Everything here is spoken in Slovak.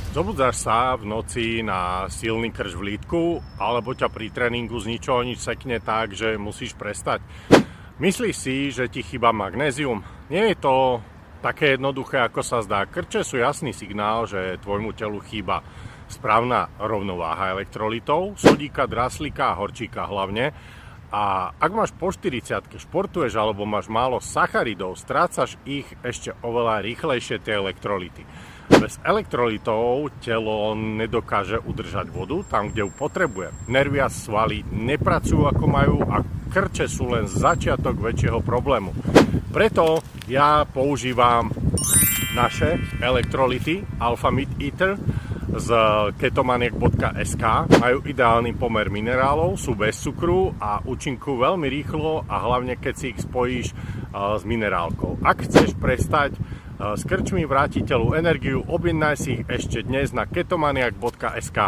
Zobudzáš sa v noci na silný krč v lítku, alebo ťa pri tréningu z ničoho nič sekne tak, že musíš prestať. Myslíš si, že ti chýba magnézium? Nie je to také jednoduché, ako sa zdá. Krče sú jasný signál, že tvojmu telu chýba správna rovnováha elektrolitov, sodíka, draslíka a horčíka hlavne. A ak máš po 40-ke, športuješ alebo máš málo sacharidov, strácaš ich ešte oveľa rýchlejšie tie elektrolity. Bez elektrolitov telo nedokáže udržať vodu tam, kde ju potrebuje. Nervy a svaly nepracujú ako majú a krče sú len začiatok väčšieho problému. Preto ja používam naše elektrolity Alpha Meat Eater z ketomaniac.sk. Majú ideálny pomer minerálov, sú bez cukru a účinkujú veľmi rýchlo a hlavne keď si ich spojíš s minerálkou. Ak chceš prestať s krčmi, vrátiť telu energiu, objednaj si ich ešte dnes na ketomaniac.sk.